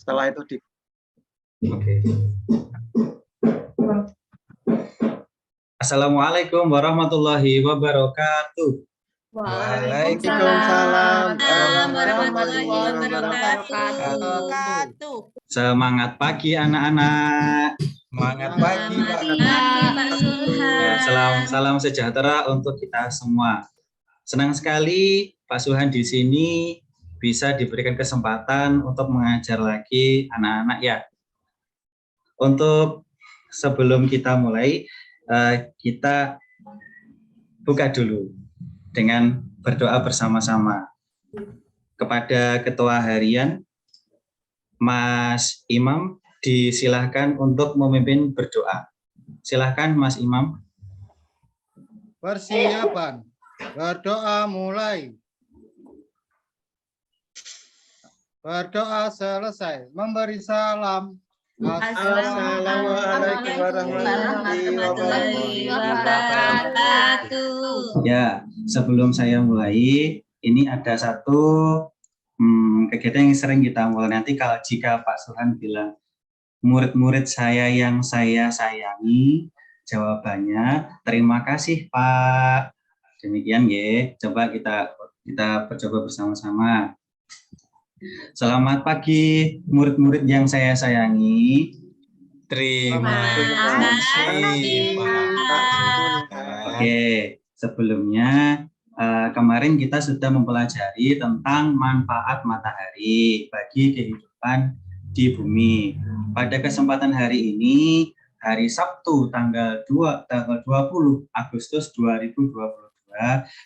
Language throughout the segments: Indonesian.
Setelah itu di Oke. Assalamualaikum warahmatullahi wabarakatuh. Waalaikumsalam warahmatullahi wabarakatuh. Semangat pagi anak-anak. Semangat pagi, Pak. Pak Sulhan. Salam sejahtera untuk kita semua. Senang sekali Pak Sulhan di sini bisa diberikan kesempatan untuk mengajar lagi anak-anak ya. Untuk sebelum kita mulai, kita buka dulu dengan berdoa bersama-sama. Kepada Ketua Harian, Mas Imam, disilahkan untuk memimpin berdoa. Silahkan Mas Imam. Persiapan. Berdoa mulai. Berdoa selesai. Memberi salam. Assalamualaikum warahmatullahi wabarakatuh. Ya, sebelum saya mulai, ini ada satu kegiatan yang sering kita mulai. Nanti kalau jika Pak Sulhan bilang, murid-murid saya yang saya sayangi, jawabannya, terima kasih Pak. Demikian ya, coba kita percoba bersama-sama. Selamat pagi, murid-murid yang saya sayangi. Terima kasih, Pak. Oke, sebelumnya kemarin kita sudah mempelajari tentang manfaat matahari bagi kehidupan di bumi. Pada kesempatan hari ini, hari Sabtu tanggal 20 Agustus 2022,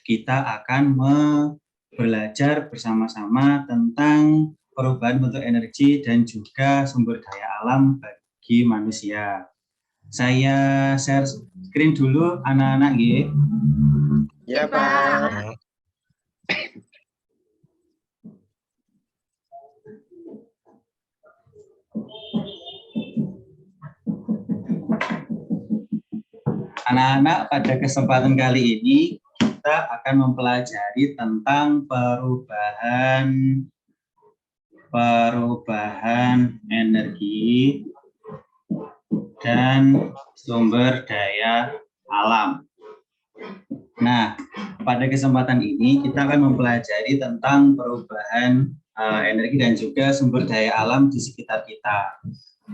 kita akan belajar bersama-sama tentang perubahan bentuk energi dan juga sumber daya alam bagi manusia. Saya share screen dulu anak-anak ya. Ya, Pak. Anak-anak, pada kesempatan kali ini kita akan mempelajari tentang perubahan energi dan sumber daya alam. Nah, pada kesempatan ini kita akan mempelajari tentang perubahan energi dan juga sumber daya alam di sekitar kita.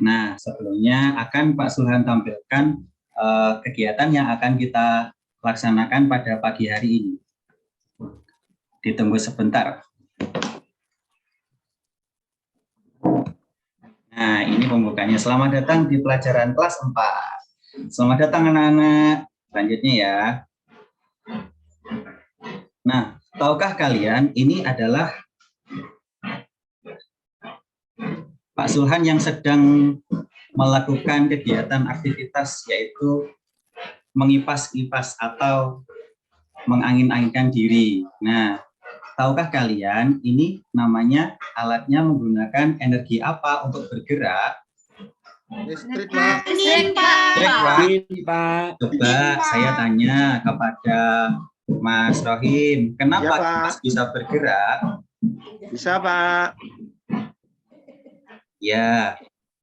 Nah, sebelumnya akan Pak Sulhan tampilkan kegiatan yang akan kita laksanakan pada pagi hari ini. Ditunggu sebentar. Nah, ini pembukanya. Selamat datang di pelajaran kelas 4. Selamat datang anak-anak. Selanjutnya ya. Nah, tahukah kalian ini adalah Pak Sulhan yang sedang melakukan kegiatan aktivitas yaitu mengipas-ipas atau mengangin-anginkan diri. Nah, tahukah kalian ini namanya alatnya menggunakan energi apa untuk bergerak? Listrik, Pak. Listrik, Pak. Coba saya tanya kepada Mas Rohim, kenapa Ya, Pak. kipas bisa bergerak? Bisa, Pak. Ya,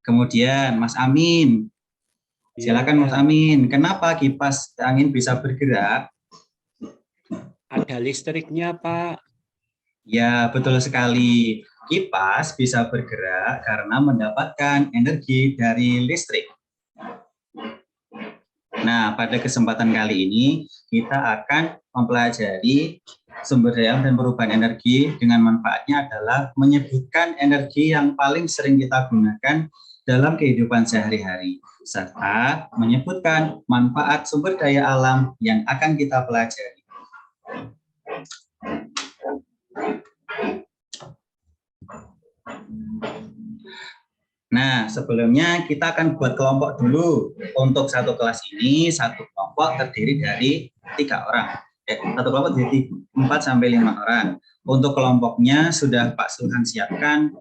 kemudian Mas Amin. Silakan Mas Amin, kenapa kipas angin bisa bergerak? Ada listriknya, Pak. Ya, betul sekali. Kipas bisa bergerak karena mendapatkan energi dari listrik. Nah, pada kesempatan kali ini kita akan mempelajari sumber daya dan perubahan energi dengan manfaatnya adalah menyebutkan energi yang paling sering kita gunakan dalam kehidupan sehari-hari, serta menyebutkan manfaat sumber daya alam yang akan kita pelajari. Nah, sebelumnya kita akan buat kelompok dulu. Untuk satu kelas ini, satu kelompok terdiri dari 3 orang. Satu kelompok jadi 4 sampai 5 orang. Untuk kelompoknya sudah Pak Sulhan siapkan.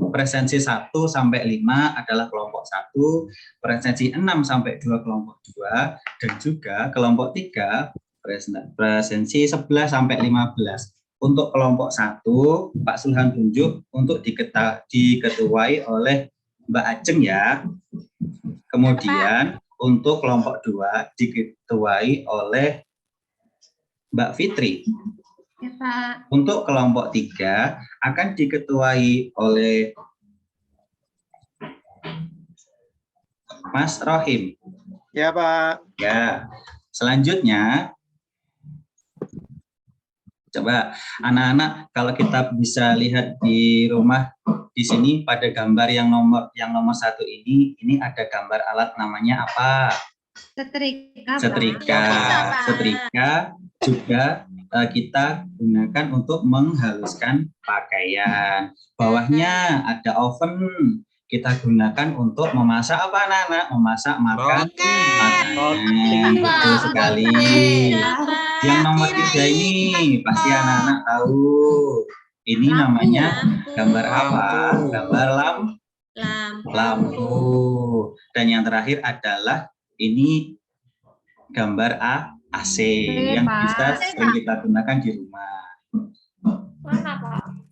Presensi 1 sampai 5 adalah kelompok 1, presensi 6 sampai 2 kelompok 2, dan juga kelompok 3 presensi 11 sampai 15. untuk kelompok 1, Pak Sulhan tunjuk untuk diketuai oleh Mbak Ajeng ya. Kemudian untuk kelompok 2 diketuai oleh Mbak Fitri. Ya, Pak. Untuk kelompok 3 akan diketuai oleh Mas Rohim. Ya, Pak. Ya, selanjutnya coba anak-anak kalau kita bisa lihat di rumah di sini pada gambar yang nomor 1 ini ada gambar alat namanya apa? Setrika, Pak. Setrika. Pak. Setrika juga kita gunakan untuk menghaluskan pakaian. Bawahnya ada oven. Kita gunakan untuk memasak apa anak-anak? Memasak makanan. Betul sekali. Yang nomor 3 ini pasti anak-anak tahu. Ini namanya gambar apa? Gambar lampu. Dan yang terakhir adalah ini gambar AC yang bisa sering kita gunakan di rumah. Mana, Pak?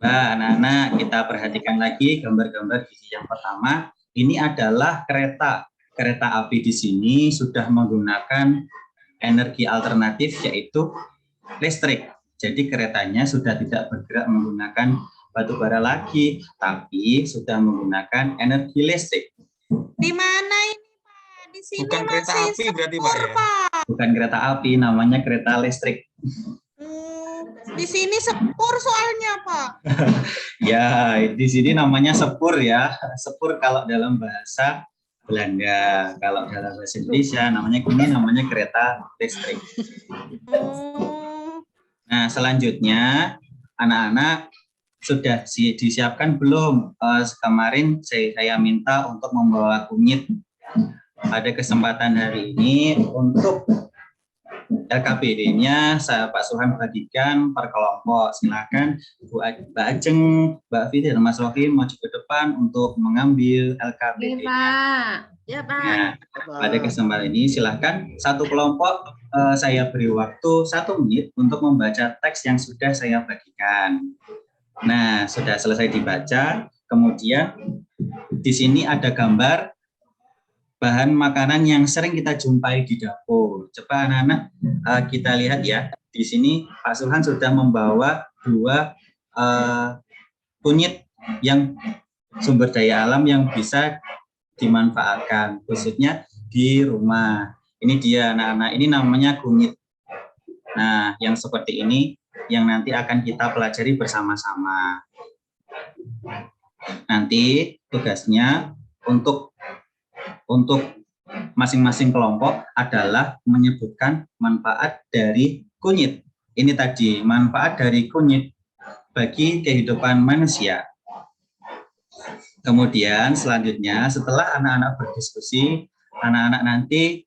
Coba anak-anak kita perhatikan lagi gambar-gambar di yang pertama. Ini adalah kereta. Kereta api di sini sudah menggunakan energi alternatif yaitu listrik. Jadi keretanya sudah tidak bergerak menggunakan batu bara lagi, tapi sudah menggunakan energi listrik. Di mana ini, Pak? Di sini Bukan kereta masih api berarti, Pak, ya? Pak. Bukan kereta api, namanya kereta listrik. Di sini sepur soalnya, Pak. Ya, di sini namanya sepur ya. Sepur kalau dalam bahasa Belanda, kalau dalam bahasa Indonesia namanya kereta listrik. Nah, selanjutnya anak-anak sudah disiapkan belum? Kemarin saya minta untuk membawa kunyit. Pada kesempatan hari ini untuk LKPD-nya Pak Suhan bagikan per kelompok. Silakan Mbak Ajeng, Mbak Fitri, dan Mas Rohim maju ke depan untuk mengambil LKPD-nya. Pak. Ya, Pak. Nah, pada kesempatan ini silakan satu kelompok saya beri waktu 1 menit untuk membaca teks yang sudah saya bagikan. Nah, sudah selesai dibaca. Kemudian di sini ada gambar bahan makanan yang sering kita jumpai di dapur. Coba anak-anak kita lihat ya. Di sini Pak Sulhan sudah membawa 2 kunyit yang sumber daya alam yang bisa dimanfaatkan, khususnya di rumah. Ini dia anak-anak, ini namanya kunyit. Nah, yang seperti ini yang nanti akan kita pelajari bersama-sama. Nanti tugasnya untuk masing-masing kelompok adalah menyebutkan manfaat dari kunyit. Ini tadi manfaat dari kunyit bagi kehidupan manusia. Kemudian selanjutnya setelah anak-anak berdiskusi, anak-anak nanti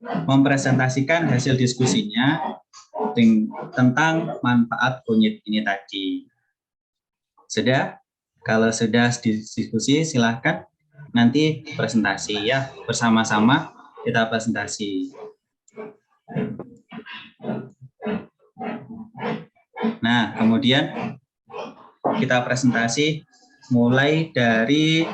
mempresentasikan hasil diskusinya tentang manfaat kunyit ini tadi. Sudah? Kalau sudah diskusi silahkan nanti presentasi ya, bersama-sama kita presentasi. Nah, kemudian kita presentasi mulai dari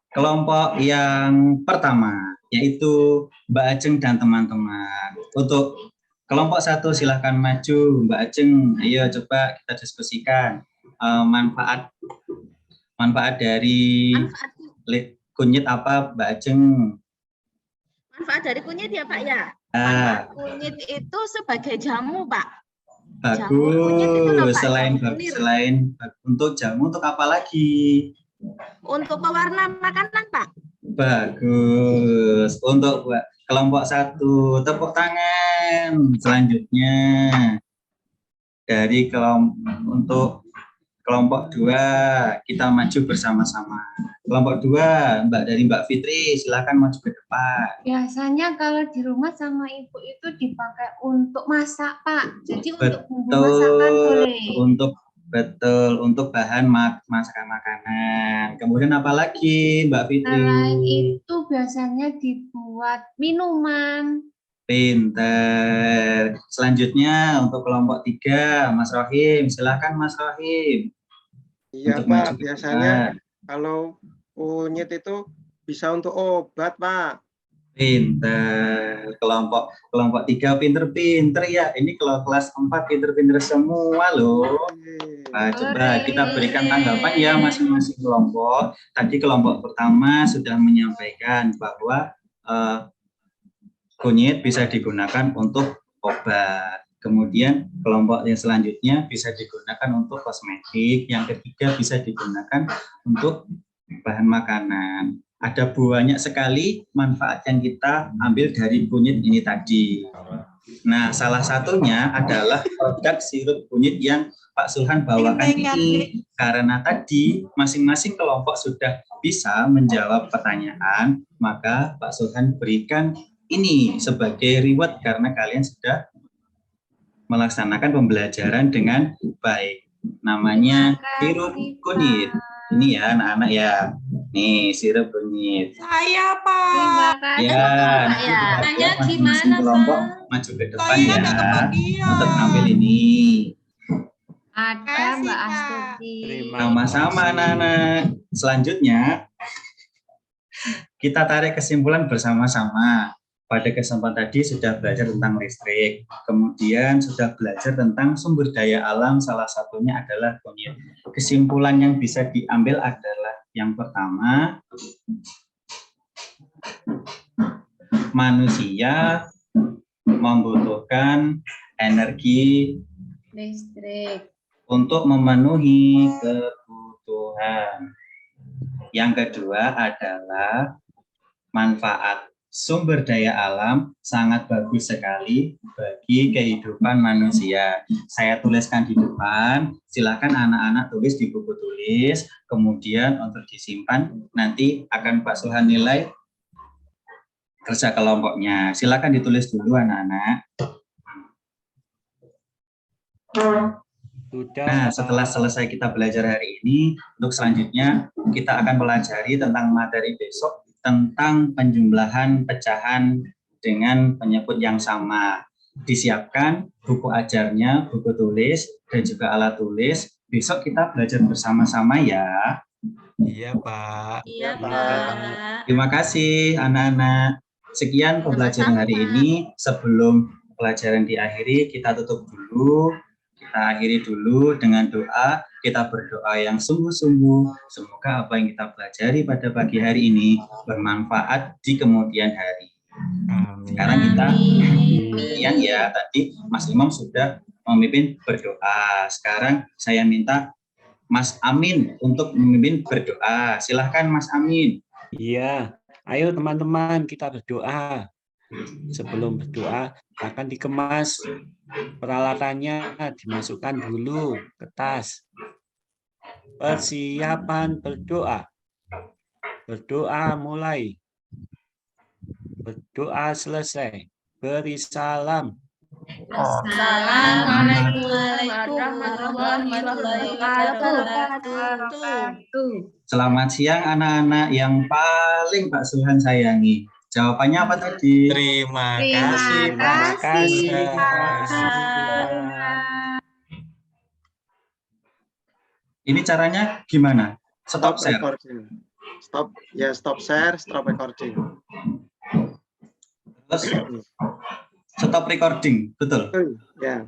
kelompok yang pertama, yaitu Mbak Ajeng dan teman-teman. Untuk kelompok 1 silahkan maju, Mbak Ajeng. Ayo coba kita diskusikan manfaat dari kunyit apa, Mbak Ajeng? Manfaat dari kunyit ya, Pak ya? Manfaat kunyit itu sebagai jamu, Pak. Bagus. Selain untuk jamu, untuk apa lagi? Untuk pewarna makanan, Pak. Bagus. Untuk kelompok 1, tepuk tangan. Selanjutnya dari untuk kelompok 2 kita maju bersama-sama. Kelompok 2 Mbak Fitri silakan maju ke depan. Biasanya kalau di rumah sama ibu itu dipakai untuk masak, Pak. Jadi untuk bumbu masakan boleh. Untuk bahan masakan makanan. Kemudian apa lagi Mbak Fitri? Selain itu biasanya dibuat minuman. Pinter. Selanjutnya untuk kelompok 3, Mas Rohim. Silakan Mas Rohim. Iya Untuk maju Pak, ke biasanya depan. kalau kunyit itu bisa untuk obat Pak. Pinter. Kelompok 3 pinter-pinter ya. Ini kalau kelas 4 pinter-pinter semua loh. Nah, coba kita berikan tanggapan ya masing-masing kelompok. Tadi kelompok pertama sudah menyampaikan bahwa kunyit bisa digunakan untuk obat. Kemudian kelompok yang selanjutnya bisa digunakan untuk kosmetik. Yang ketiga bisa digunakan untuk bahan makanan. Ada banyak sekali manfaat yang kita ambil dari kunyit ini tadi. Nah, salah satunya adalah produk sirup kunyit yang Pak Sulhan bawakan ini. Karena tadi masing-masing kelompok sudah bisa menjawab pertanyaan, maka Pak Sulhan berikan ini sebagai reward karena kalian sudah melaksanakan pembelajaran dengan baik. Namanya sirup kunyit. Ini ya anak-anak ya. Nih sirup kunyit. Saya Pak. Terima kasih. Ya, Pak, ya. Tanya masing-masing gimana, kelompok Pak? maju ke depan Saya ya ada kebagian. untuk ambil ini. Ada Kasih, Mbak Pak. Astuti. Sama-sama anak-anak. Selanjutnya kita tarik kesimpulan bersama-sama. Pada kesempatan tadi sudah belajar tentang listrik, kemudian sudah belajar tentang sumber daya alam, salah satunya adalah kunyit. Kesimpulan yang bisa diambil adalah yang pertama, manusia membutuhkan energi Listrik. untuk memenuhi kebutuhan. Yang kedua adalah manfaat sumber daya alam sangat bagus sekali bagi kehidupan manusia. Saya tuliskan di depan, silakan anak-anak tulis di buku tulis, kemudian untuk disimpan, nanti akan Pak Sulhan nilai kerja kelompoknya. Silakan ditulis dulu anak-anak. Nah, setelah selesai kita belajar hari ini, untuk selanjutnya kita akan pelajari tentang materi besok tentang penjumlahan pecahan dengan penyebut yang sama. Disiapkan buku ajarnya, buku tulis, dan juga alat tulis. Besok kita belajar bersama-sama ya. Iya Pak. Iya Pak. Terima kasih anak-anak. Sekian pembelajaran hari ini. Sebelum pelajaran diakhiri, kita tutup dulu. Kita akhiri dulu dengan doa. Kita berdoa yang sungguh-sungguh. Semoga apa yang kita pelajari pada pagi hari ini bermanfaat di kemudian hari. Amin. Sekarang kita Amin. ya tadi Mas Imam sudah memimpin berdoa. Sekarang saya minta Mas Amin untuk memimpin berdoa. Silahkan Mas Amin. Iya, ayo teman-teman kita berdoa. Sebelum berdoa akan dikemas peralatannya, dimasukkan dulu ke tas. Persiapan berdoa. Berdoa mulai. Berdoa selesai. Beri salam. Assalamualaikum warahmatullahi wabarakatuh. Selamat siang anak-anak yang paling Pak Sulhan sayangi. Jawabannya apa tadi? Terima Terima kasih Pak. kasih, Ini caranya gimana? Stop share. recording. Stop share, stop recording. Terus stop recording, betul? Ya.